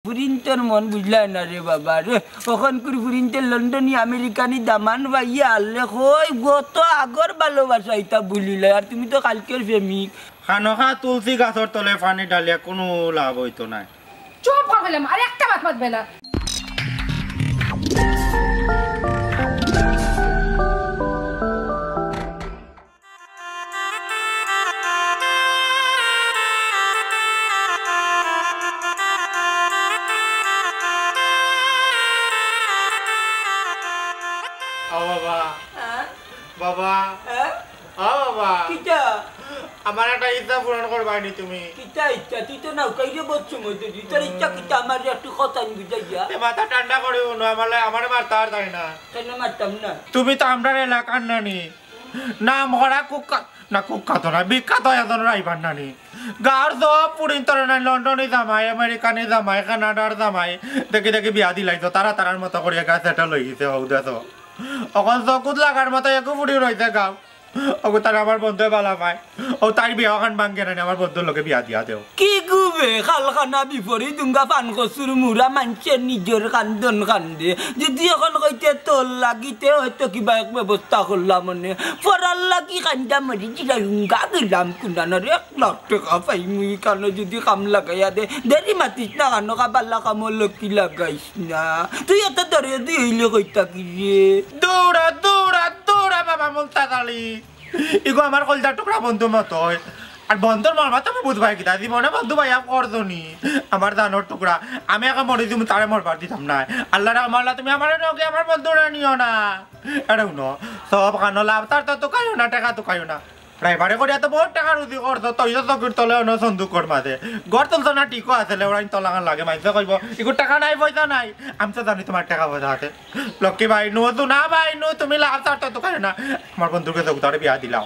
ফুরিন্তর মন বুঝলা না রে বাবা রে ওখান করে ফুরিন্তের লন্ডনী আমেরিকানি দামান ভাইয়া আনলে কই গত আগর ভালোবাসা এটা ভুলিলে আর তুমি তো কালকের প্রেমিক খানখা তুলসী গাছর তলে পানি ডালিয়া কোনো লাভ হইতো না চুপ করলাম আর একটা বাত বাতবে না বাবা বাবা কিটা আমার একটা ইচ্ছা পূরণ করবানি তুমি কিটা ইচ্ছা তুই তো নাও কাইরে বলছো মধ্যে তোর ইচ্ছা কিটা আমার একটু কথা বুঝাইয়া মাথা ঠান্ডা করে উনো আমার মারতে আর তাই না কেন মারতাম না তুমি তো আমরা এলাকার নানি নাম করা কুখ্যাত না বিখ্যাত একজন রাইবার নানি গাঁর সব পুরিন্তর নাই লন্ডনে জামাই আমেরিকানে জামাই কানাডার জামাই দেখি দেখি বিয়া দিলাইছো তারার মতো করিয়া গা সেটেল হয়ে গেছে হৌ দেছ অকল চকুত লাগার মতো একো ফুটি রয়েছে গাও ওগো তার আমার বন্ধু বালা পায় ও তার বিয়া খান ভাঙ্গে নানি আমার বন্ধুর লোকে বিয়া দিয়া দেও কি গুবে খালখানা বিপরী দুঙ্গা পান কচুর মুরা মানছে নিজের কান্দন কান্দে যদি এখন কইতে তোর লাগিতে হয়তো কিবা এক ব্যবস্থা করলাম মনে পড়ার লাগি কান্দা মরি জিরা রুঙ্গা গেলাম কুন্দানোর 1 লাখ টাকা পাই মুই কানো যদি কাম লাগাইয়া দে দেরি মাতিস না কানো কাবাল্লা কামর লক্ষ্মী লাগাইস না তুই এত ধরে দিলে কইতা কি রে দৌড়া দৌড়া দৌড়া বাবা মুক্তাকালী ইগো আমার কলজার টুকরা বন্ধু মতো আর বন্ধুর মরবা তুমি বুঝবাই কি দাদি মনে বন্ধু ভাইয়া করদনি আমার দানোর টুকরা আমি একা মরে তুমি তারে মরবার দিতাম না আল্লাহ রহমাল্লাহ তুমি আমার নগে আমার বন্ধুরা নিও না এটা শুনো সব কানো লাভ তার তো কাইও না টাকা তো কাইও না ড্রাইভারে করে এত বহুত টাকা রুজি করতো তৈজ চকির তলে অন্য সন্দুকর মাঝে ঘর তুলতো না টিকো আছে ওরাই তলাগান লাগে মাইসে কইব ইগো টাকা নাই পয়সা নাই আমি তো জানি তোমার টাকা পয়সা আছে লক্ষ্মী ভাই নো তো না ভাই নো তুমি লাভ তার তো কাই না আমার বন্ধুকে তো তারে বিয়া দিলাম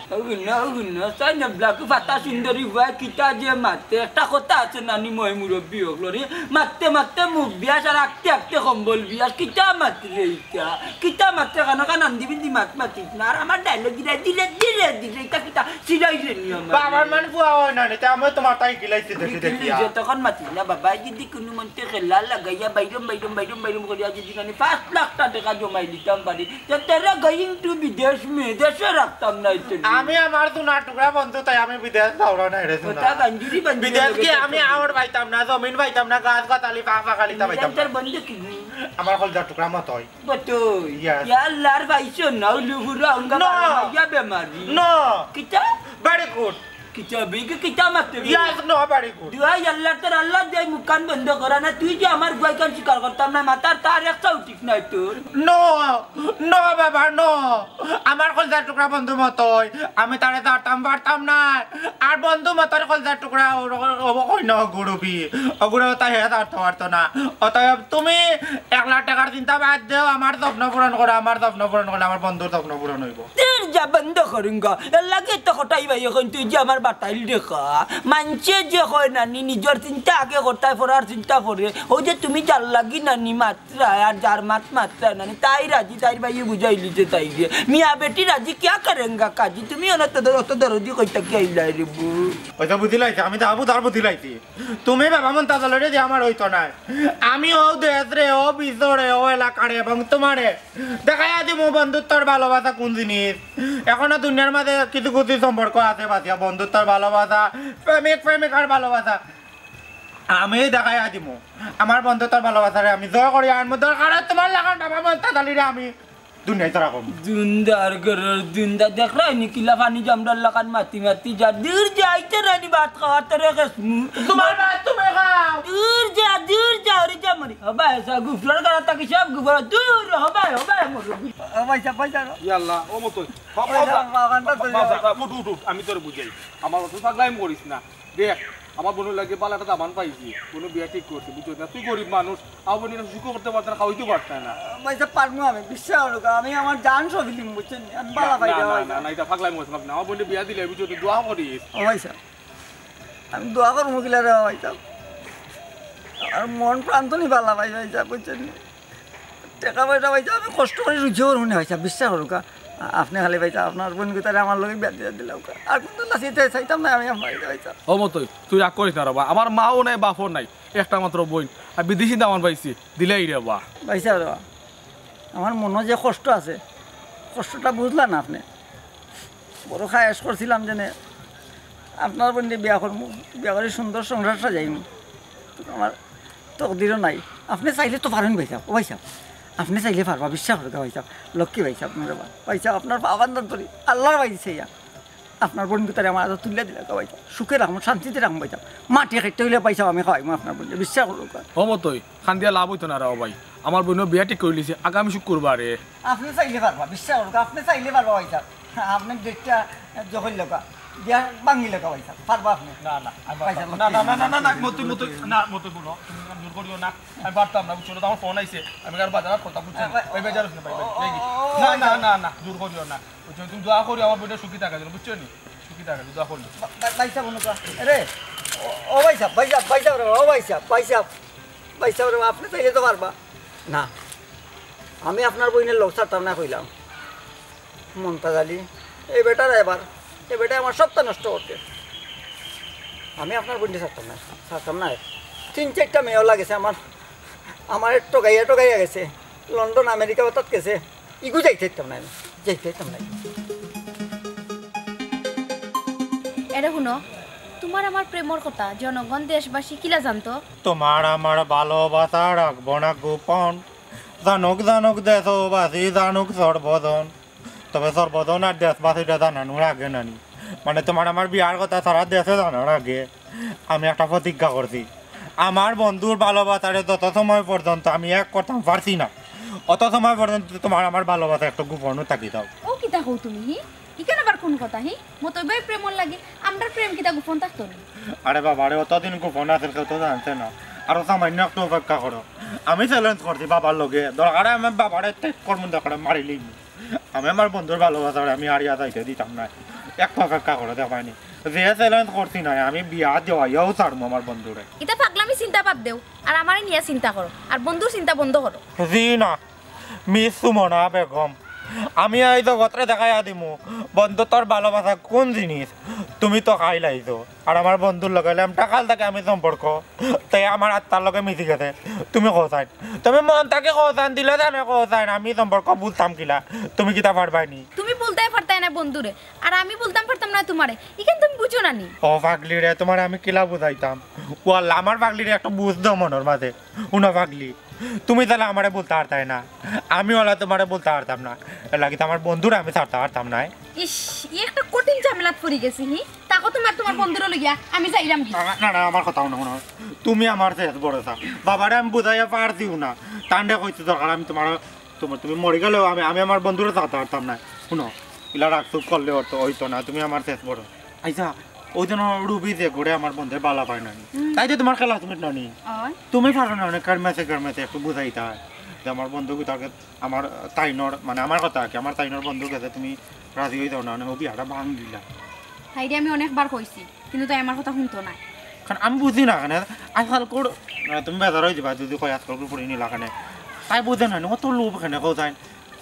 তাই না ব্লাক ফাটা সুন্দরী ভাই কিটা যে মারতে একটা কথা আছে নানি মই মুরব্বী হগলরি মারতে মারতে মুখ বিয়াস আর আঁকতে আঁকতে কম্বল বিয়াস কিটা মারতে এইটা কিটা মারতে কান আন্দি বিন্দি মাতিস না আর আমার ডায়লগ দিলে দিলে দিলে দিলে এটা কিটা সিরাইলে নিয়ম বাবার মানে বুয়া হয় না এটা আমি তোমার তাই গিলাইছি দেখি দেখি তখন মাতিস না বাবা যদি কোনো মন্তে খেলা লাগাইয়া বাইরম করিয়া যদি 5 লাখ টাকা জমাই দিতাম পারি তারা গোয়িং টু বিদেশ মে দেশে রাখতাম না আমি আমার তো না টুকরা বন্ধু তাই আমি বিদেশ যাওয়া না রে ওটা গঞ্জুরি বন্ধু বিদেশ কি আমি আওর পাইতাম না জমিন পাইতাম না গাছ গাছালি পাকা খালিতা পাইতাম তোর বন্ধু কি আমার কলজার টুকরা মত হয় বতো ইয়া আল্লাহর ভাইছো না লুহুরা অঙ্গা ইয়া বেমারি নো কিটা very good কিটা বিগে কিটা মারতে yes no very good দুই আল্লাহ তোর আল্লাহ দেই মুকান বন্ধ করা না তুই যে আমার গোয়কান শিকার করতাম না মাতার তার একটাও ঠিক নাই তোর নো নো বাবা নো আমার কলজার টুকরা বন্ধু মতই আমি তারে দাঁড়তাম পারতাম না আর বন্ধু মতর কলজার টুকরা ওই ন গুরুবি ওগুলো তাই হে দাঁড়তে পারতো না অতএব তুমি 1 লাখ টাকার চিন্তা বাদ দেও আমার স্বপ্ন পূরণ করো আমার স্বপ্ন পূরণ করলে আমার বন্ধুর স্বপ্ন পূরণ হইব তোর যা বন্ধ করুঙ্গা লাগে তো কটাই ভাই এখন তুই যে আমার বাটাইল দেখা মানছে যে হয় নানি নিজের চিন্তা আগে করতায় পড়ার চিন্তা করে ওই যে তুমি যার লাগি নানি মাত্রা আর যার মাত্রা নানি তাই রাজি তাই ভাই বুঝাই লিছে তাই দিয়ে মিয়া বেটি রাজি क्या करेंगा काजी তুমি অত দরদি কইতা কি আইলাই রে বু ওইটা বুঝি লাইছি আমি তো আবু তার বুঝি লাইছি তুমি বাবা মন তাজলে যে আমার হইতো না আমি ও দেশ রে ও বিজরে ও এলাকারে এবং তোমারে দেখাই দিব বন্ধুত্বর ভালোবাসা কোন জিনিস এখনো দুনিয়ার মাঝে কিছু কিছু সম্পর্ক আছে বাসিয়া বন্ধুত্বর ভালোবাসা প্রেমিকার ভালোবাসা আমি দেখাই দিব আমার বন্ধুত্বর ভালোবাসারে আমি জয় করি আর মধ্যে দরকার তোমার লাগান বাবা মন তাজলিরে আমি দুনিয়ায় তারা কম দুন্দার গরর দুন্দা দেখ রানি কিলা পানি জামডাল লাগান মাতি যা দূর যাইতে রানি ভাত খাওয়াতে রেখেছ তোমার ভাত তুমি খাও দূর যা রে যা মরি হবা এসা গুফলার করা তাকি সব গুফলা দূর হবা মর পয়সা ইয়াল্লাহ ও মত বাবা উঠ আমি তোর বুঝাই আমার অত পাগলামি করিস না দেখ আমার বোনের লাগে বালাটা দামান পাইছি কোনো বিয়া ঠিক করছি বুঝছো না তুই গরিব মানুষ আমার বোনের সুখ করতে পারত না খাওয়াইতে পারত না পয়সা পারবো আমি বিশ্বাস করো আমি আমার জান সব দিলাম বুঝছেন আমি বালা পাই না না এটা পাগলামি করিস না আমার বোনের বিয়া দিলে বুঝছো তুই দোয়া করিস ও পয়সা আমি দোয়া করবো কিলা রে পয়সা আর মন প্রাণ তো নি বালা পাই পয়সা বুঝছেন টাকা পয়সা পয়সা আমি কষ্ট করে রুচিও মনে হয়েছে বিশ্বাস করো আপনি খালি পাইছা আপনার বোন গুতারে আমার লগে বিয়া দিয়ে দিলাম আর কোন লাসিতে চাইতাম না আমি আমার পাইছা ও মতই তুই রাগ করিস না রে আমার মাও নাই বাপও নাই একটা মাত্র বোন আর বিদেশি দামান পাইছি দিলে রে বা পাইছা রে আমার মনে যে কষ্ট আছে কষ্টটা বুঝলা না আপনি বড় খায়াস করছিলাম যে আপনার বন্ধু বিয়া করবো বিয়া করে সুন্দর সংসার সাজাইম আমার তকদিরও নাই আপনি চাইলে তো পারেন ভাই সাহেব ও ভাই সাহেব আপনি চাইলে পারবা বিশ্বাস করবে ভাই সাহেব লক্ষ্মী ভাই সাহেব আপনার ভাই সাহেব আপনার বাবান্দার ধরি আল্লাহর বাইছে ইয়া আপনার বন্ধু তারা আমার আদর তুলে দিলে ভাই সাহেব সুখে রাখবো শান্তিতে রাখবো ভাই সাহেব মাটি খাইতে হইলে পাইছা আমি খাওয়াইমো আপনার বন্ধু বিশ্বাস করবো মতোই খান দিয়া লাভ হইতো না রে ভাই আমার বোন বিয়া ঠিক করে লিছে আগামী শুক্রবারে আপনি চাইলে পারবা বিশ্বাস করবো আপনি চাইলে পারবা ভাই সাহেব আপনি ডেটটা যখন লোকা বিয়া বাঙি লোকা ভাই সাহেব পারবা আপনি না না ভাই সাহেব না না না না না মতো বলো তুমি জোর করিও না আমি পারতাম না বুঝছো আমার ফোন আইছে আমি আর বাজার কথা বুঝছি ভাই বেজার না ভাই না না না না জোর করিও না বুঝছো তুমি দোয়া করি আমার বোনের সুখী থাকা যেন বুঝছো নি সুখী থাকা দোয়া করলি ভাই সাহেব অনুকা রে ও ভাই সাহেব ভাই সাহেব ভাই সাহেব রে ও ভাই সাহেব ভাই সাহেব ভাই সাহেব রে আপনি চাইলে তো পারবা না আমি আপনার বইনের লোক ছাড়তাম না কইলাম মমতাজ আলী এই বেটার এবার এই বেটা আমার সপ্তাহ নষ্ট করতে আমি আপনার বইনে ছাড়তাম না 3-4টা মেয়েও লাগেছে আমার টোকাইয়া গেছে লন্ডন আমেরিকা অর্থাৎ গেছে ইগু যাইতে না আমি যাইতে না এটা শুনো তোমার আমার প্রেমর কথা জনগণ দেশবাসী কিলা জানতো তোমার আমার ভালোবাসা রাখবো না গোপন জানুক জানুক দেশবাসী জানুক সর্বজন তবে সর্বজন আর দেশবাসীটা জানানোর আগে নানি মানে তোমার আমার বিয়ার কথা সারা দেশে জানার আগে আমি একটা প্রতিজ্ঞা করছি আমার বন্ধুর ভালোবাসারে যত সময় পর্যন্ত আমি এক করতাম পারছি না অত সময় পর্যন্ত তোমার আমার ভালোবাসা একটু গোপনও থাকি দাও ও কিতা কও তুমি ইকেন আবার কোন কথা মতো ভাই প্রেমর লাগে আমরা প্রেম কিতা গোপন থাকতো না আরে বাবা আরে অতদিন গোপন আছে কেউ তো জানছে না আরো সামান্য একটু অপেক্ষা করো আমি চ্যালেঞ্জ করছি বাবার লগে দরকারে আমি বাবারে টেক করবো দরকারে মারিলি আমি আমার বন্ধুর ভালোবাসারে আমি হারিয়া যাইতে দিতাম না একটু অপেক্ষা করো দেখায়নি যে চ্যালেঞ্জ করছি না আমি বিয়া দেওয়াইয়াও ছাড়বো আমার বন্ধুরে এটা পাগলামি চিন্তা বাদ দেও আর আমারে নিয়ে চিন্তা করো আর বন্ধুর চিন্তা বন্ধ করো জি না মিস সুমনা বেগম আমি এই জগতরে দেখাইয়া দিমু বন্ধু তোর ভালোবাসা কোন জিনিস তুমি তো খাইলাইছো আর আমার বন্ধুর লগে টাকাল থাকে আমি সম্পর্ক তাই আমার আত্মার লগে মিশি গেছে তুমি কোথায় তুমি মন তাকে কোথায় দিলে জানে কোথায় আমি সম্পর্ক বুঝতাম কিলা তুমি কিতা পারবাইনি তুমি বলতেই পারতাই না বন্ধুরে আর আমি বলতাম পারতাম না তোমারে ইকেন তুমি বুঝো না নি ও পাগলি রে তোমার আমি কিলা বুঝাইতাম ওয়াল্লাহ আমার পাগলি রে একটা বুঝ দাও মনের মাঝে উনা পাগলি তুমি তাহলে আমারে বলতে পারতাই না আমি ওলা তোমারে বলতে পারতাম না লাগি তো আমার বন্ধুরা আমি ছাড়তে পারতাম না ইস একটা কঠিন ঝামেলাত পড়ে গেছি তাকো তোমার বন্ধুরে লইয়া আমি যাইরাম কি না না আমার কথা শোনো তুমি আমার শেষ বড়টা বাবারে আমি বুঝাইয়া পারছিও না তান্ডে কইতে দরকার আমি তুমি মরে গেলেও আমি আমার বন্ধুরা ছাড়তে পারতাম না শুনো ইলা রাখতো করলে হইতো না তুমি আমার শেষ বড় আইসা ওই জন্য রুবি যে ঘুরে আমার বন্ধুর বালা পায় নানি তাই তো তোমার খেলা তুমি নানি তুমি পারো না অনেক কারমেছে একটু বুঝাইতে হয় যে আমার বন্ধু তাকে আমার তাইনর মানে আমার কথা কি আমার তাইনর বন্ধুর কাছে তুমি রাজি হয়ে যাও না ও বিয়াটা ভাঙ দিলা হাইরে আমি অনেকবার কইছি কিন্তু তাই আমার কথা শুনতো না কারণ আমি বুঝি না কেন আজকাল কোড তুমি বেজার হয়ে যাবা যদি কয় আজকাল করে পড়ি নিলা কেন তাই বুঝে না অত লোভ এখানে কোথায়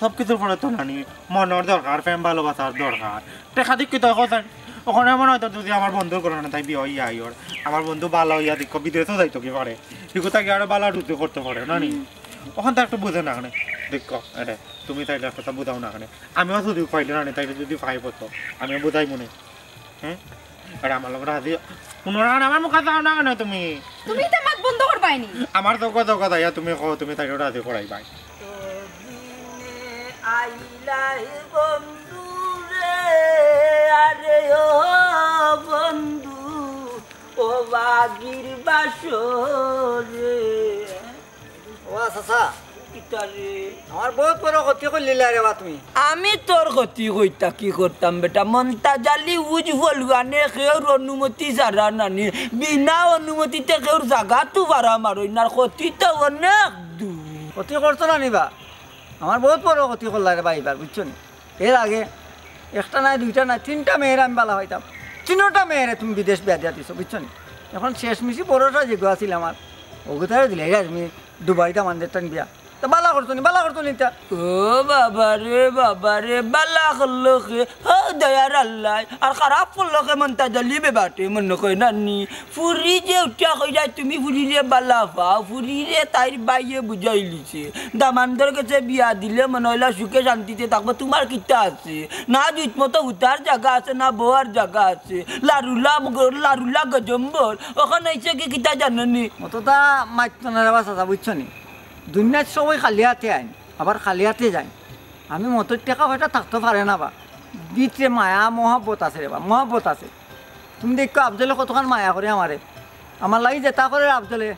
সব কিছুর পরে তো নানি মনের দরকার প্রেম ভালোবাসার দরকার টেকা দিক তো কোথায় ওখানে মনে হয়তো যদি আমার বন্ধু করে না তাই বিয়ে হইয়া আইর আমার বন্ধু বালা হইয়া দিক বিদেশও যাইতো কি পারে ঠিক তাকে আরো বালা ঢুকতে করতে পারে নানি ওখান তো একটু বুঝে না কেন দেখ এটা তুমি তাইলে একটা বুঝাও না কেন আমিও যদি পাইলে না তাইলে যদি পাই পড়তো আমিও বুঝাই মনে হ্যাঁ আরে আমার লোক রাজি আমার মুখে যাও না কেন তুমি তো মাত বন্ধ করবাইনি আমার তো কথা ইয়া তুমি তুমি তাইলে রাজি করাই ভাই আইলাই বন্ধু রে আরে ও বন্ধু ও বাগির বাসরে ও চাচা কিতারে আমার বহুত বড় ক্ষতি করলিলা রে বা তুমি আমি তোর ক্ষতি কইতা কি করতাম বেটা মন্তাজালি উজ ফলগানে কেউর অনুমতি ছাড়া নানি বিনা অনুমতিতে কেউর জাগা তো ভাড়া মারই না ক্ষতি তো অনেক দূর ক্ষতি করতো না নিবা আমার বহুত বড় ক্ষতি করলা রে বা এবার বুঝছো নি এর আগে একটা নাই দুইটা নাই 3টা মেয়ের আমি বালা হইতাম 3টা মেয়েরে তুমি বিদেশ বিয়া দিয়া দিছো বুঝছো নি এখন শেষ মিশি বড়টা যেগুলো আছিল আমার ওগুতারে দিলে তুমি দুবাইতে আমাদের টান বিয়া তা বালা করতো নি তা ও বাবা রে বালা করলো কে ও দয়ার আল্লাহ আর খারাপ করলো কে মনটা জ্বলিবে বাটে মনে কই নানি ফুরি যে উঠা কই যায় তুমি ফুরি রে বালা পাও ফুরি রে তাইর বাইয়ে বুঝাই লিছে দামানদের কাছে বিয়া দিলে মনে হইলা সুখে শান্তিতে থাকবো তোমার কিতা আছে না জুত মতো উঠার জায়গা আছে না বোয়ার জায়গা আছে লারুলা গজম্বর ওখানে এসে কি কিতা জাননি অতটা মাইতো না রে বাচ্চা বুঝছো নি দুনিয়ার সবাই খালি হাতে আইন আবার খালি হাতে যায় আমি মতো টাকা পয়সা থাকতে পারে না বা ভিতরে মায়া মহাব্বত আছে রে বা মহাব্বত আছে তুমি দেখো আফজলে কতক্ষণ মায়া করে আমার লাগি যেটা করে আফজলে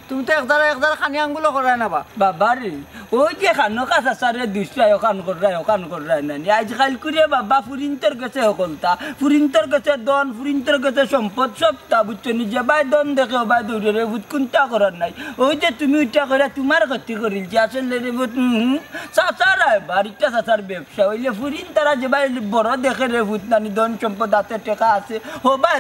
তুমি তো একদার খানি আঙ্গুলো করায় না বা বাবা রে ওই যে খানো কাঁচা সারে দুসরায় ওখান করায় নানি আজকাল করে বাবা ফুরিন্তর কাছে সকলতা ফুরিন্তর কাছে দন ফুরিন্তর কাছে সম্পদ সবটা বুঝছো নিজে বাই দন দেখে বাই দৌড়ে রে বুঝ কোনটা করার নাই ওই যে তুমি ওইটা করে তোমার ক্ষতি করিল যে আসলে রে চাচার বাড়িটা চাচার ব্যবসা হইলে ফুরিন তারা যে বাই বড় দেখে রে ভূত নানি দন সম্পদ হাতে টেকা আছে হবাই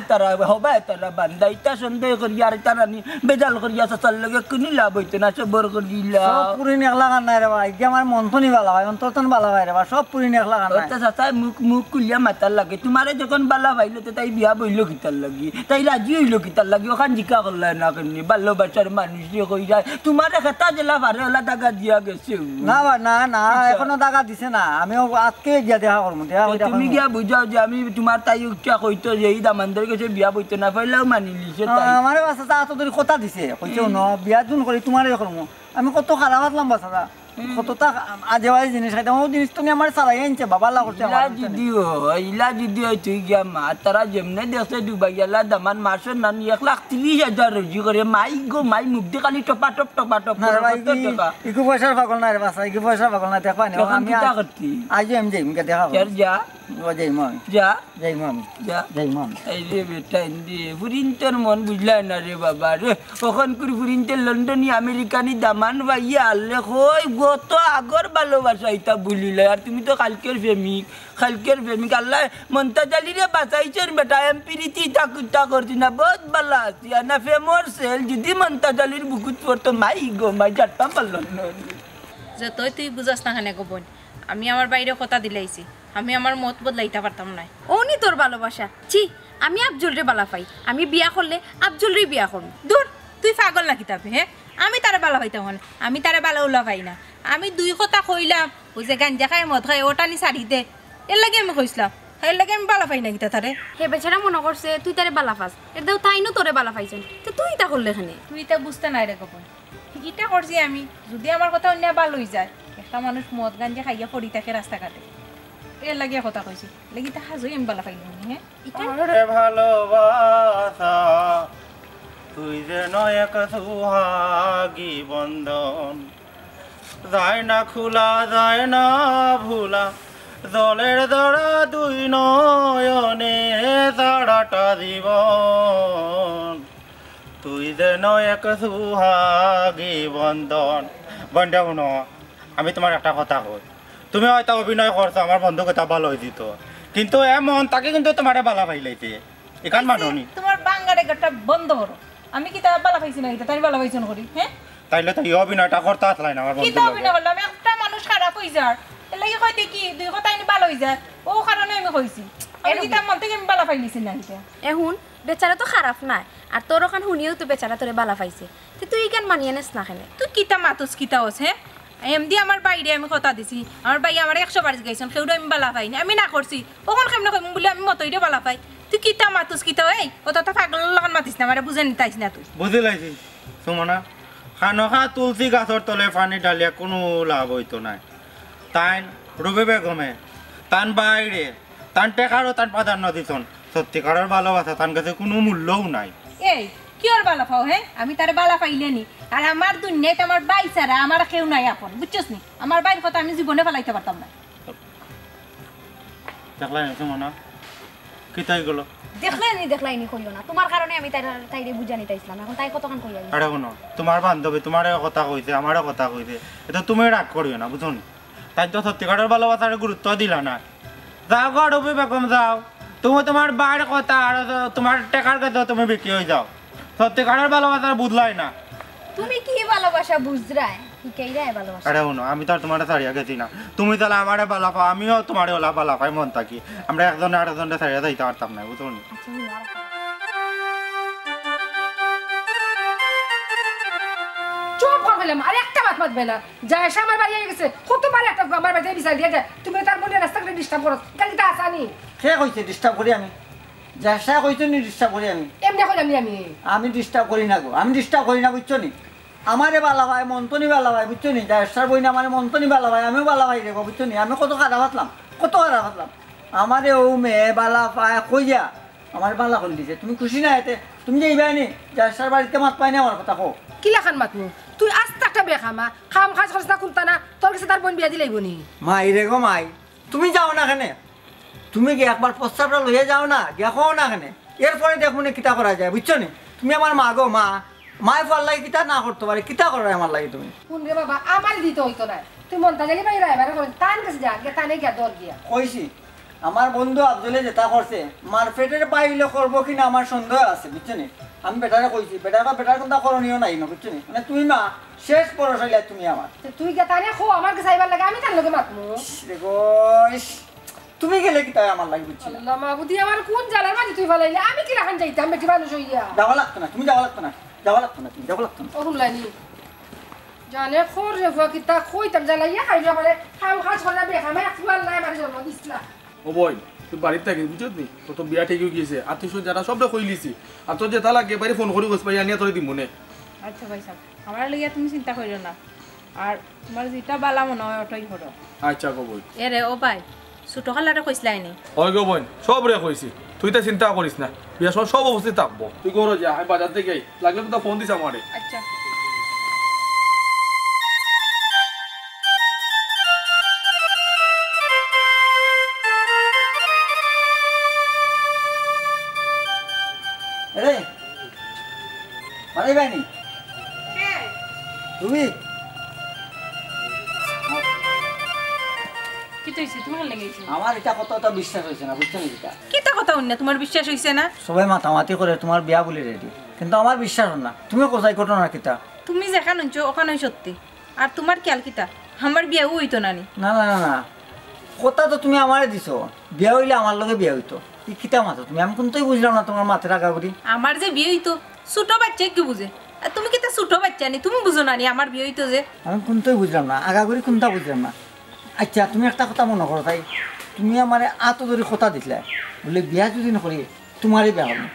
তারা বান্ধা ইটা সন্দেহ করিয়া আর তারা নি বেজাল করিয়া চাচার লগে কোনি লাভ হইতো না সব বড় করে দিলা সব পুরিন একলা গান নাই রে ভাই আমার মন তো নি ভালো হয় অন্তর তো ভালো হয় রে ভাই সব পুরিন একলা গান নাই চাচা মুখ কুলিয়া মাতার লাগে তোমারে যখন বালা ভাইলো তো তাই বিয়া বইলো কিতার লাগি তাই রাজি হইলো কিতার লাগি ওখান জিকা করলা না কেন ভালোবাসার মানুষ যে কই যায় তোমারে খেতা জেলা ভারে ওলা টাকা দিয়া গেছে না ভাই না এখনো টাকা দিছে না আমিও আজকে গিয়া দেখা করবো তুমি গিয়া বুঝাও যে আমি তোমার তাই উঠা কইতো যে এই দামানদের কাছে বিয়া বইতো না পাইলেও মানি লিছে আমার বাচ্চা তো তোর কথা দিছে কইছে ন বিয়া জুন করি তোমারে করবো আমি কত খারাপ আসলাম বাচ্চাটা কতটা আজে বাজে জিনিস খাইতাম ও জিনিস তুমি আমার সারাই আনছে বাবা লা করছে ইলা যদি হয় তুই গিয়া মা তারা যেমনে দেখছে ডুবাই গেলা দামান মাসের নানি 1,30,000 রোজি করে মাই মুখ দিয়ে খালি টপা টপ ইকু পয়সার পাগল না রে বাচ্চা ইকু পয়সার পাগল না দেখবা আমি আজ আমি যাই দেখা যা যাই মামি এই রে বেটা ইন্দি ফুরিনতের মন বুঝলাই না রে বাবা রে ওখান করে ফুরিনতের লন্ডনী আমেরিকানি দামান ভাইয়া আনলে কই গত আগর ভালোবাসা এটা ভুলিলে আর তুমি তো কালকের প্রেমিক আল্লাহ মন্তাজালি রে বাঁচাইছেন বেটা এমপিরিতি তাকুটা করছি না বহুত ভালো আছি আর না ফেমর সেল যদি মন্তাজালির বুকুত পড়তো মাই যাট্টা পারল যতই তুই বুঝাস না খানে গোবন আমি আমার বাইরে কথা দিলাইছি আমি আমার মত বদলাইতে পারতাম না ওনি তোর ভালোবাসা ছি আমি আফজলরে বালা পাই আমি বিয়া করলে আফজলরে বিয়া করব দূর তুই পাগল নাকি তাপে হ্যাঁ আমি তারে বালা পাইতাম না আমি তারে বালা উলা পাই না আমি দুই কথা কইলাম ওই যে গাঞ্জা খাই মদ খাই ওটা নি সারি দে এর লাগে আমি কইছিলাম এর লাগে আমি বালা পাই না কিতা তারে হে বেচারা মনে করছে তুই তারে বালা পাস এর দেও তাইনো তোরে বালা পাইছেন তো তুই তা করলে এখানে তুই তা বুঝতে নাই রে গোপন ইটা করছি আমি যদি আমার কথা অন্য ভালো হয়ে যায় একটা মানুষ মদ গাঞ্জা খাইয়া পড়ি থাকে রাস্তাঘাটে এর লাগে কথা কইছি লাগি তা হাজই আমি বালা পাইলাম হ্যাঁ আরে ভালোবাসা তুই যেন এক সুহাগী বন্ধন যায় না খোলা যায় না ভুলা জলের দ্বারা দুই নয়নে সারাটা জীবন তুই যেন এক সুহাগী বন্ধন বন্ধন আমি তোমার একটা কথা কই তুমি হয়তো অভিনয় করছো আমার বন্ধু কথা ভালো হয়ে দিত কিন্তু এমন তাকে কিন্তু তোমার বালা পাইলাইতে এখান মানুনি তোমার বাঙ্গারে গাটা বন্ধ করো আমি কি তা বালা পাইছি না তাই বালা পাইছন করি হ্যাঁ তাইলে তো এই অভিনয়টা করতে আসলাই না আমার কি বন্ধু তো অভিনয় করলাম একটা মানুষ খারাপ হই যার এর লাগি কই দেখি দুই কথা আইনি ভালো হই যায় ও কারণে আমি কইছি আমি কি তা মন থেকে আমি বালা পাইলিছি না এটা এখন বেচারা তো খারাপ না আর তোর ওখান শুনিও তো বেচারা তোরে বালা পাইছে তুই কেন মানিয়ে নেস না খেলে তুই কিতা মাতুস কিতা হস হ্যাঁ এমদি আমার বাইরে আমি কথা দিছি আমার বাই আমার 100 বার গাইছন কেউডা আমি বালা পাই না আমি না করছি ওখান কেমনে কইম বলি আমি মতইরে বালা পাই তুই কিতা মাতুস কিতা এই ওটা তো পাগল লাগান মাতিস না আমারে বুঝে নিতাইস না তুই বুঝি লাইছি সুমনা খানখা তুলসী গাছর তলে পানি ডালিয়া কোনো লাভ হইতো না তাই রুবে বেগমে তান বাইরে তান টেকারও তান প্রাধান্য দিছন সত্যিকারের ভালোবাসা তার কাছে কোনো মূল্যও নাই এই কি ওর বালা পাও হ্যাঁ আমি তারে বালা পাইলেনি আর আমার দুনিয়াতে আমার বাই ছাড়া আমার কেউ নাই আপন বুঝছস নি আমার বাইর কথা আমি জীবনে ফেলাইতে পারতাম না দেখলাই সুমনা কি তাই গেল দেখলাইনি কইও না তোমার কারণে আমি তাইরে বুঝা নিতাইছিলাম এখন তাই কতক্ষণ কইয়া আরে শোনো তোমার বান্ধবী তোমারও কথা কইছে আমারও কথা কইছে এটা তুমি রাগ করিও না বুঝুন তাই তো সত্যিকারের ভালোবাসার গুরুত্ব দিলা না যাও গো রবি বেগম যাও তুমি তোমার বাইরে কথা আর তোমার টেকার কাছে তুমি বিক্রি হয়ে যাও সত্যিকারের ভালোবাসার বুঝলাই না তুমি কি ভালোবাসা বুঝরায় কেইরাই ভালোবাসা আরে শুনো আমি তো আর তোমার ছাড়িয়া গেছি না তুমি তাহলে আমারে বালা পাও আমিও তোমারে ওলা বালা পাই মন থাকি আমরা একজনে আরেকজনে ছাড়িয়া যাইতে পারতাম না বুঝছো নি? আচ্ছা শুনো আর একটা। চুপ করে ফেলাম আর একটা মাতবে না যা এসে আমার বাড়ি গেছে কতবার একটা আমার বাড়িতে বিচার দিয়ে যায় তুমি তার মনে রাস্তাঘাটে ডিস্টার্ব করো কালিটা আসানি সে কইছে ডিস্টার্ব করি আমি যা কইছো নি ডিস্টার্ব করি আমি এমনি কইলাম আমি আমি ডিস্টার্ব করি না গো আমি ডিস্টার্ব করি না বুঝছো নি আমারে বালা ভাই মন্তনি বালা ভাই বুঝছো নি যার বই না আমার মন্তনি বালা ভাই আমিও বালা ভাই রেখো বুঝছো নি আমি কত খারাপ হাতলাম আমারে ও মেয়ে বালা পায় কইয়া আমার বালা করে দিছে তুমি খুশি না এতে তুমি যে ইবানি যার বাড়িতে মাত পাই না আমার কথা কো কিলা খান মাতমু তুই আস্তে একটা বেয়া খামা খাম খাস খরচ না কুমতা না তোর কাছে তার বোন বিয়া দিলাইব নি মাই রে গো মাই তুমি যাও না কেনে তুমি কি একবার প্রস্তাবটা লইয়া যাও না দেখো না কেনে এরপরে দেখো না কিতা করা যায় বুঝছো নি তুমি আমার মা গো মা মায় ফল লাগে কিতা না করতে পারে কিতা করে আমার লাগে তুমি কোন রে বাবা আমার দিতে হইতো না তুই মনটা জানি বাইরে এবারে করে তান কাছে যা গে তানে গিয়া দর দিয়া কইছি আমার বন্ধু আব্দুলে যেটা করছে মার্কেটের পাইলে করবো কিনা আমার সন্দেহ আছে বুঝছো নি আমি বেটারে কইছি বেটার কথা করণীয় নাই না বুঝছো নি মানে তুমি মা শেষ পরশাইলা তুমি আমার তুই গে তানে খো আমার কাছে আইবার লাগে আমি তার লগে মাতমু তুমি গেলে কি তাই আমার লাগে বুঝছি আল্লাহ মাবুদি আমার কোন জালার মাঝে তুই ফলাইলে আমি কি রাখান যাইতাম বেটি মানুষ হইয়া যাওয়া লাগতো না তুমি যাওয়া লাগতো না তুমি যাওয়া লাগতো না ও হুলানি জানে খোর রে ফুয়া কিতা কইতাম জ্বালাইয়া খাইলে পারে খাম খাস করে বে খামে ফুয়াল নাই আমার জন্ম দিছলা ও বই তুই বাড়িতে থাকি বুঝত নি তোর তো বিয়া ঠিক গিয়েছে আত্মীয় যারা সবটা কইলিছি আর তোর যে তালাক এবারে ফোন করি গোস পাই আনিয়া তোর দি মনে আচ্ছা ভাই সাহেব আমার লইয়া তুমি চিন্তা করিও না আর তোমার যেটা বালা মনে হয় ওটাই করো আচ্ছা গো বই এরে ও ভাই ছোট খালাটা কইসলাই নি ওই গো বোন সব রে কইছি তুই তো চিন্তা করিস না বিয়া সব অবস্থা থাকবো তুই করো যা আমি বাজার থেকে লাগলে তো ফোন দিস আমারে আচ্ছা রে মানে বাইনি তুমি কি তুইছি তোমার লাগাইছি আমার এটা কতটা বিশ্বাস হয়েছে না বুঝছো নি এটা কিতা কথা হইনা তোমার বিশ্বাস হইছে না সবাই মাতামাতি করে তোমার বিয়া বলে রেডি কিন্তু আমার বিশ্বাস হল না তুমি কোথায় ঘটনা কিতা তুমি যেখানে হইছো ওখানেই সত্যি আর তোমার খেয়াল কিতা আমার বিয়াও হইতো নানি না না না না কথা তো তুমি আমারে দিছো বিয়া হইলে আমার লগে বিয়া হইতো ই কিতা মাতো তুমি আমি কোনটাই বুঝলাম না তোমার মাথায় রাখা করি আমার যে বিয়ে হইতো ছোট বাচ্চা কি বুঝে আর তুমি কিতা ছোট বাচ্চা নি তুমি বুঝো নানি আমার বিয়ে হইতো যে আমি কোনটাই বুঝলাম না আগা করি কোনটা বুঝলাম না আচ্ছা তুমি একটা কথা মনে করো তাই তুমি আমার আতো ধরে কথা দিছিলে বলে বিয়া যদি নকরি তোমারই বিয়া হবে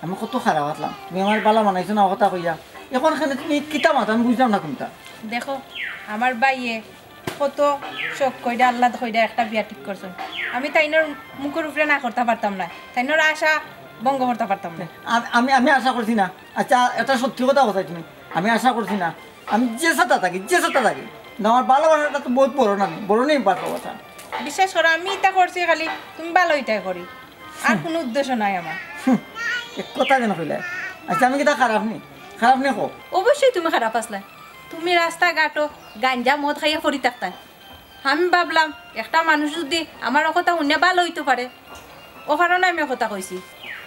আমি কত খারাপ হাতলাম তুমি আমার বালা মানাইছো না কথা কইয়া এখন খানে তুমি কিতা মাতো আমি বুঝলাম না কোনটা দেখো আমার বাইয়ে কত শখ কইরা আল্লাহ কইরা একটা বিয়া ঠিক করছেন আমি তাইনোর মুখের উপরে না করতে পারতাম না তাইনোর আশা ভঙ্গ করতে পারতাম না আমি আমি আশা করছি না আচ্ছা এটা সত্যি কথা কথাই তুমি আমি আশা করছি না আমি যে সাথে থাকি কিন্তু আমার ভালোবাসাটা তো বহুত বড় নেই ভালোবাসা বিশ্বাস করো আমি এটা করছি খালি তুমি ভালো এটাই করি আর কোনো উদ্দেশ্য নাই আমার এক কথা কেন কইলে আচ্ছা আমি কিটা খারাপ নেই হোক অবশ্যই তুমি খারাপ আসলে তুমি রাস্তাঘাটও গাঞ্জা মদ খাইয়া পড়ি থাকতাম আমি ভাবলাম একটা মানুষ যদি আমার কথা শুনে ভালো হইতে পারে ও কারণে আমি কথা কইছি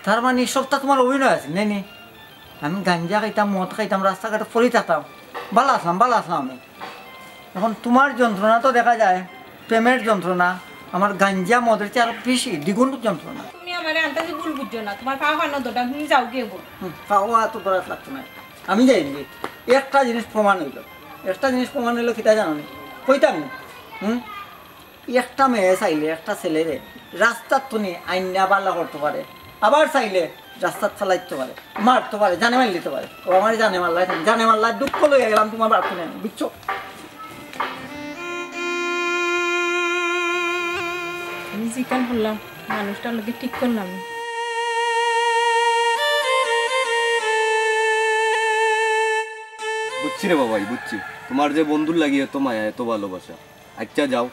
তার মানে সবটা তোমার অভিনয় আছে নেই আমি গাঞ্জা খাইতাম মদ খাইতাম রাস্তাঘাটে পড়ি থাকতাম ভালো আসলাম আমি এখন তোমার যন্ত্রণা তো দেখা যায় প্রেমের যন্ত্রণা আমার গাঞ্জা মদের চেয়ে আরো বেশি দ্বিগুণ যন্ত্রণা তুমি আমার আন্দাজে ভুল বুঝছো না তোমার পাওয়া খানো দোটা তুমি যাও গিয়ে বল খাওয়া এত বরাত লাগতো না আমি যাই একটা জিনিস প্রমাণ হইলো কিতা জানো নি কইতাম নি একটা মেয়ে চাইলে একটা ছেলেরে রাস্তার তুনি আইনা বাল্লা করতে পারে আবার চাইলে রাস্তার ফেলাইতে পারে মারতে পারে জানে মার দিতে পারে ও আমার জানে মাল্লাই দুঃখ লইয়া গেলাম তোমার বাড়তে নেই বুঝছো আমি চিকেন করলাম মানুষটার লোকে ঠিক করলাম বুঝছি রে বাবাই বুঝছি তোমার যে বন্ধুর লাগি এত মায়া এত ভালোবাসা আচ্ছা যাও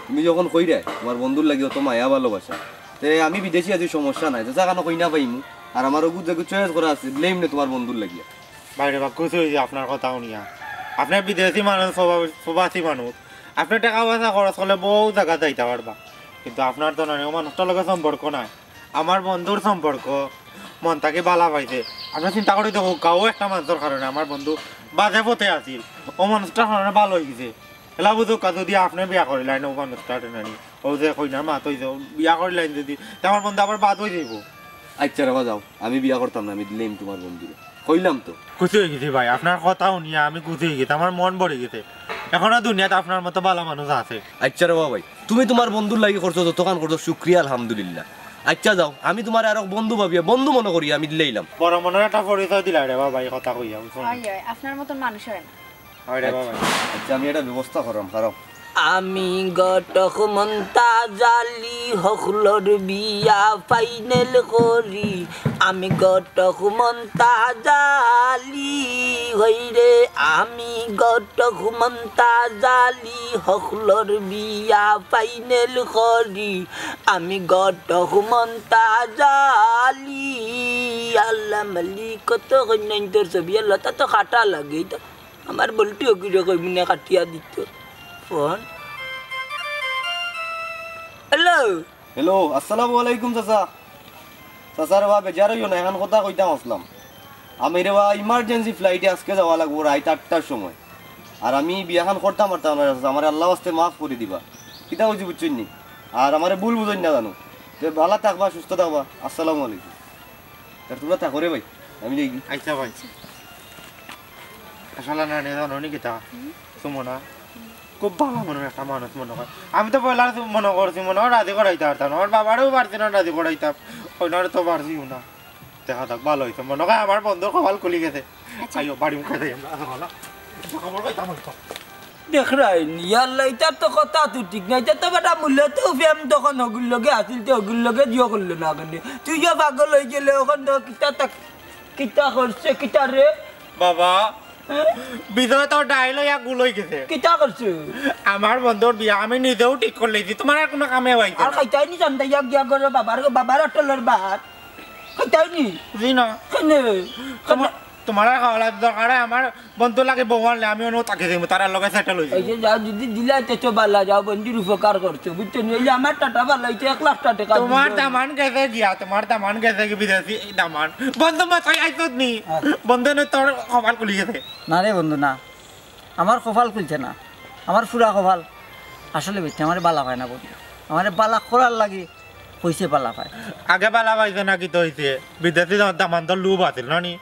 তুমি যখন কইরে তোমার বন্ধুর লাগি অত মায়া ভালোবাসা তে আমি বিদেশি আছি সমস্যা নাই যে কেন কই না পাইমু আর আমার যে চয়েস করা আছে ব্লেম নে তোমার বন্ধুর লাগিয়া বাইরে বা খুশি হয়েছে আপনার কথা শুনিয়া আপনার বিদেশি মানুষ প্রবাসী মানুষ আপনি টাকা পয়সা খরচ করলে বহু জায়গা যাইতে পারবা কিন্তু আপনার তো নয় মানুষটার লগে সম্পর্ক নাই আমার বন্ধুর সম্পর্ক মন তাকে বালা পাইছে আপনার চিন্তা করে দেখো গাও একটা মানুষের কারণে আমার বন্ধু বাজে পথে আছিল ও মানুষটা শোনা ভালো হয়ে গেছে এলা বুঝো যদি আপনি বিয়া করিলেন ও মানুষটা নানি ও যে কইনার মা তৈ বিয়া করিলেন যদি আমার বন্ধু আবার বাদ হয়ে যাইব আচ্ছা রে যাও আমি বিয়া করতাম না আমি দিলাম তোমার বন্ধুরে কইলাম তো খুশি হয়ে গেছি ভাই আপনার কথা শুনিয়ে আমি খুশি হয়ে গেছি আমার মন ভরে গেছে এখন আর দুনিয়াতে আপনার মতো ভালো মানুষ আছে আচ্ছা রে ভাই তুমি তোমার বন্ধুর লাগি করছো যতক্ষণ করছো শুক্রিয়া আলহামদুলিল্লাহ আচ্ছা যাও আমি তোমার আরো বন্ধু ভাবিয়া বন্ধু মনে করি আমি দিলাম বড় মনের একটা পরিচয় দিলা রে বাবা এই কথা কইয়া বুঝছো আপনার মতন মানুষ হয় না হয় রে বাবা আচ্ছা আমি এটা ব্যবস্থা করলাম খারাপ আমি গটক মন্তা জালি হকলর বিয়া ফাইনাল করি আমি গটক মন্তা জালি হইরে আমি গটক মন্তা জালি হকলর বিয়া ফাইনাল করি আমি গটক মন্তা জালি আল্লাহ মালিক কত কন্যান তোর ছবি আল্লাহ তা তো কাটা লাগে আমার বলটি অকিরে কইমিনে কাটিয়া দিত ফোন হ্যালো হ্যালো আসসালামু আলাইকুম চাচা চাচা রে বাবা বেজার হইও না এখন কথা কইতাম আসলাম আমি রে বা ইমার্জেন্সি ফ্লাইটে আজকে যাওয়া লাগবো রাত 8টার সময় আর আমি বিয়াখান করতাম পারতাম না আমার আল্লাহ ওয়াস্তে মাফ করে দিবা কিতা হইছে বুঝছেন নি আর আমারে ভুল বুঝেন না জানো যে ভালো থাকবা সুস্থ থাকবা আসসালামু আলাইকুম তার তোমরা থাকো রে ভাই আমি যাই আচ্ছা ভাই আসলে না নে জানো নি কিতা সুমনা খুব ভালো মনের একটা মানুষ মনে হয় আমি তো পয়লা মনে করছি মনে হয় রাজি করাইতে পারতাম আমার বাবারও পারছি না রাজি করাইতাম ওইনারে তো পারছিও না দেখা থাক ভালো হয়েছে মনে হয় আমার বন্ধু কপাল খুলি গেছে আইও বাড়ি মুখে যাই আমরা খবর পাইতাম হয়তো দেখ রাইনি আল্লাহ ইতার তো কথা তো ঠিক নাই তো বেটা মূল্য তো ফেম তখন হগুল লগে আসিল তো হগুল লগে জিও করলো না কেন তুই যে পাগল হয়ে গেলে ওখান তো কিতা করছে কিতা রে বাবা বিজয় তো ডাইল ইয়া গুল হয়ে গেছে কিতা করছে আমার বন্ধুর বিয়া আমি নিজেও ঠিক করে লেছি তোমার আর কোনো কামে হইছে আর খাইতাই নি জানতে ইয়া গিয়া করে বাবার টলের ভাত খাইতাই নি জি না কেন তোমার খাওয়া দরকার আমার বন্ধু লাগে বউয়ানলে আমি অন্য তাকে দেবো তার লগে সেটেল হয়েছে এই যে যা যদি দিলাই তো বালা যাও বন্ধুর উপকার করছো বুঝছো এই যে আমার টাটা বালা হইছে 1 লাখ টাকা তোমার দামান গেছে গিয়া তোমার দামান গেছে কি বিদেশি দামান বন্ধু মা তুই আইছত নি বন্ধু নে তোর কপাল খুলি গেছে না রে বন্ধু না আমার কপাল খুলছে না আমার পুরা কপাল আসলে বেশি আমার বালা পায় না বন্ধু আমার বালা করার লাগে কইছে বালা পায় আগে বালা পাইছে না কি তো হইছে বিদেশি দামান তো লুব আছিল নানি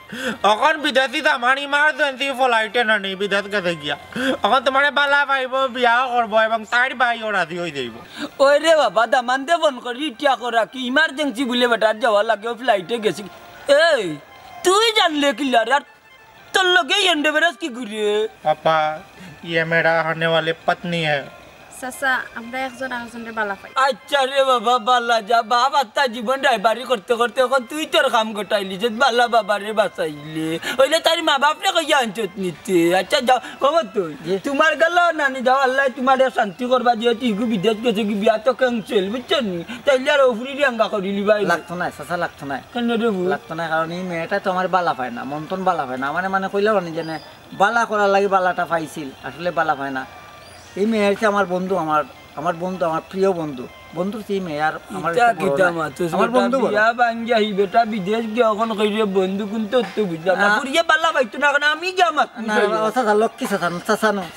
এখন বিদেশি দামান ইমার্জেন্সি ফ্লাইটে নানি বিদেশ গেছে গিয়া এখন তোমার বালা পাইব বিয়াও করবো এবং তার ভাইও রাজি হয়ে যাইব ওই রে বাবা দামান দে ফোন করি ইটিয়া করা কি ইমার্জেন্সি বলে বেটার যাওয়া লাগে ফ্লাইটে গেছি এই তুই জানলে কি আর তোর লগে এন্ডে বেরাস কি করি पापा ये मेरा होने वाली पत्नी है চাচা আমরা একজন আরেকজনের বালা পাই আচ্ছা রে বাবা বালা যা বাবা তা জীবন ড্রাইভারি করতে করতে এখন তুই তোর কাম গোটাইলি যে বালা বাবারে বাঁচাইলে ওইলে তার মা বাপরে কইয়া আনছত নিতে আচ্ছা যাও খবর তুই তোমার গেল নানি যাও আল্লাহ তোমার শান্তি করবা যেহেতু ইগু বিদেশ গেছে কি বিয়া তো ক্যান্সেল বুঝছেন নি তাইলে আর ওফরি রিয়াঙ্গা করিলি ভাই লাগতো না চাচা লাগতো না কেন রে বউ লাগতো না কারণ এই মেয়েটা তো আমার বালা পায় না মন্তন বালা পায় না মানে কইলেও নি জানে বালা করার লাগে বালাটা পাইছিল আসলে বালা পায় না এই মেয়ে হচ্ছে আমার বন্ধু আমার বন্ধু আমার প্রিয় বন্ধু বন্ধুর সেই মেয়ে আর আমার বন্ধু বিয়া বাঙ্গি আহি বেটা বিদেশ গিয়ে এখন কইরে বন্ধু কিন্তু তো বুঝলাম না পুরিয়ে বালা পাইতো না কারণ আমি গিয়া মাত চাচা লক্ষ্মী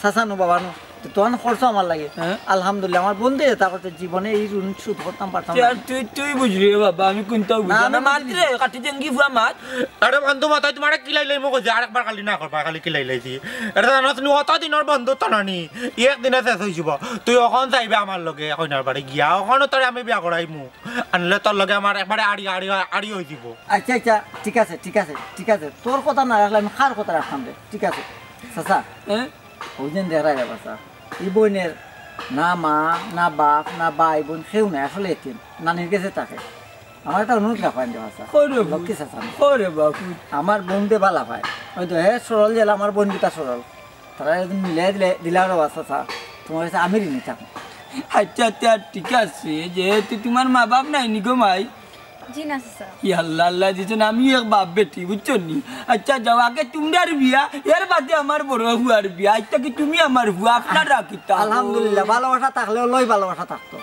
চাচানো বাবানো তখন খরচ আমার লাগে আলহামদুলিল্লাহ আমার বন্ধু এটা করতে জীবনে এই ঋণ শোধ করতাম পারতাম তুই বুঝলি বাবা আমি কোনটাও বুঝলাম না মাত্রে কাটি জেঙ্গি ফুয়া মাত আরে বন্ধু মাথায় তোমার কিলাই লই মোক আরেকবার খালি না করবা খালি কিলাই লাইছি এটা জানো তুমি অত দিনের বন্ধু তো নানি একদিনে শেষ হয়ে যাব তুই এখন যাইবে আমার লগে কইনার বাড়ি গিয়া ওখানে তোর আমি বিয়া করাইমু আনলে তোর লগে আমার একবারে আড়ি হয়ে যাব আচ্ছা আচ্ছা ঠিক আছে তোর কথা না রাখলে আমি কার কথা রাখতাম রে ঠিক আছে চাচা ওই দিন দেখা যাবে চাচা এই বোনের না মা না বাপ না ভাই বোন কেউ নাই আসলে এতিম নানির কাছে থাকে আমার একটা অনুরোধ রাখেন লক্ষ্মী চাচা আমার বন্ধু বালা পায় হয়তো হে সরল জেলা আমার বন্ধুটা সরল তারা একদিন মিলাই দিলে আর চাচা তোমার কাছে আমি ঋণী থাকো আচ্ছা আচ্ছা ঠিক আছে যেহেতু তোমার মা বাপ নাই নি গো মাই জি না চাচা আল্লাহ আল্লাহ দিছেন আমি এক বাপ বেটি বুঝছো নি আচ্ছা যাও আগে তোমার বিয়া এর বাদে আমার বড় হুয়ার বিয়া আচ্ছা কি তুমি আমার হুয়া আপনার রাখিতা আলহামদুলিল্লাহ ভালোবাসা থাকলেও লই ভালোবাসা থাকতো